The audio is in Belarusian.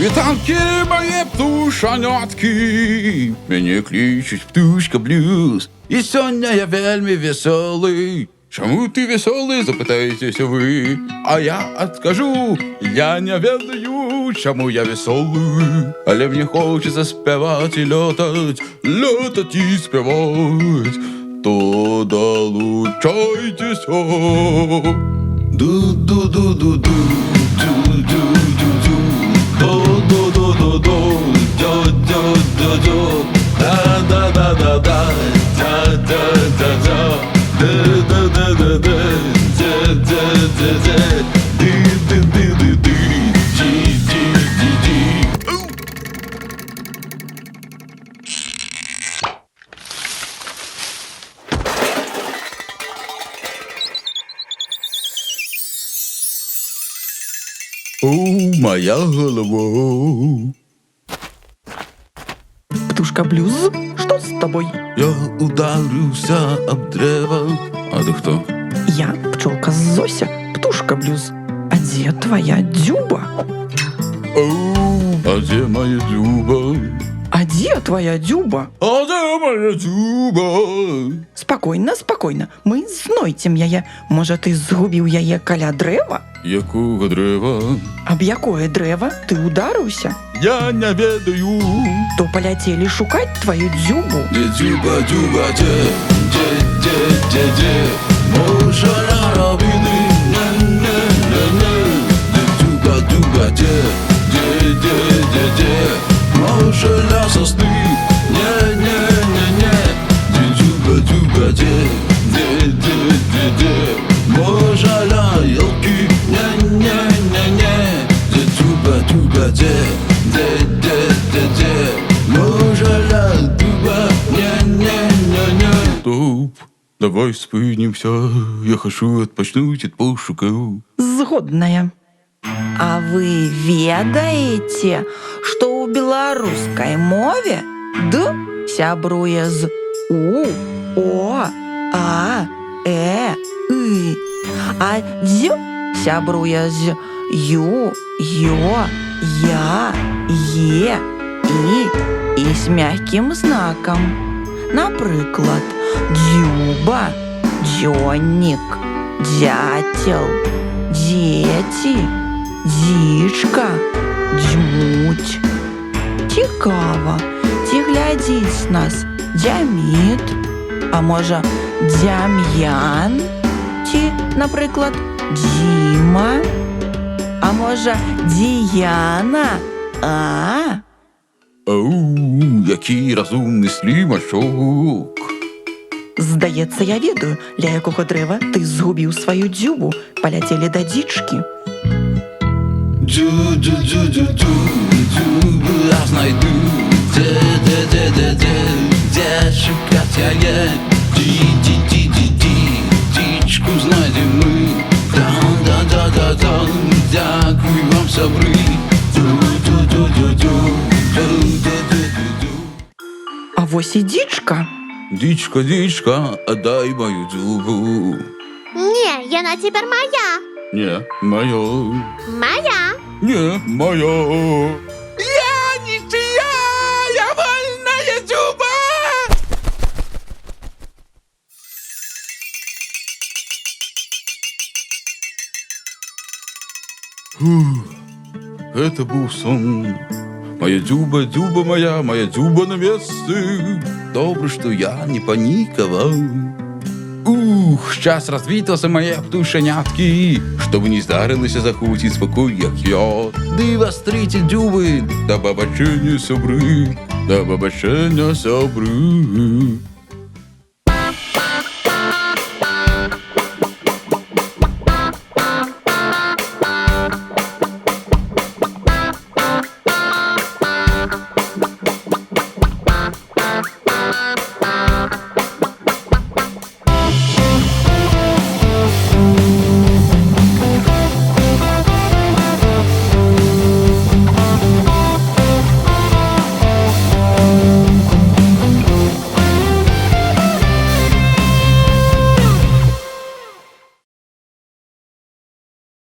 Вітанки, мої птушанятки, мене кличуть птушка блюз. І сьогодні я вельми веселий. Чому ти веселий, запитаєтеся ви? А я откажу, я не ведаю, чому я веселий. Але мені хочеться співати і льотать, льотать і співать. То долучайтеся. Ду-ду-ду-ду-ду, ду-ду-ду-ду, до-до-до-до-до, до-до-до-до, да-да-да-да-да, да-да-да-да, да-да-да-да-да, да-да-да-да, ди-ди-ди-ди-ди, ди-ди-ди-ди. О, моя голова. Птушка Блюз, что с тобой? Я ударился об древо. А ты кто? Я пчелка Зося, Птушка Блюз. А где твоя Дзюба? О, а где моя дзюба? А где твоя Дзюба? А где моя дзюба? Спокойно, спокойно. Мы знойдем яе. Може, ти згубив яе каля древа? Якого древа? Об якое древо ти ударився? Я не ведаю. То поляцели шукать твою Дзюбу. Де дзюба, дзюба, де, може ля робити, не-не-не-не. Де дзюба, дзюба, де, може ля сосни, не-не-не-не. Де дзюба, дзюба, де, може ля елки, не-не-не-не. Де дзюба, дзюба, де, може ля дуба, не-не-не-не. Стоп, давай спынимся, я хочу отпочнуть от пошуков. Згодная. А вы ведаете, что у беларускай мове «д» сябруе з «у», «о», «а», «э», «ы», а «дз» сябруе з «ю», «ё», «я», «е», «і» з мягким знаком. Наприклад, дзюба, дзьонник, дятел, дети, дзічка, дзьмуть. Цікаво, ці глядіть нас Дзяміт, а може Дзям'ян, ці, наприклад, Дзіма, а може Діяна, а? Ау, який розумний слімачок. Здається, я ведаю, ля якого древа ти згубив свою Дзюбу, поляцели до дічки. Дзю-дзю-дзю-дзю-дзю, дзюбу я знайду. Де шукать яє, ді-ді-ді-ді-ді, дічку знайдем ми. Дан-да-да-да-дан, дякую вам, собри. А вось і дічка. Дичка, дичка, отдай мою дзюбу. Не, яна тепер моя. Не, моя. Моя. Не, моя. Я ничья, я вольная дзюба. Это был сон. Моя дзюба, дзюба моя дзюба на месте. Добре, что я не паниковал. Сейчас развітався моє птушенятки, щоб не здарилися захотіть спокій, як я. Дива стріті дзюби, до побачення, собри, до побачення, собри.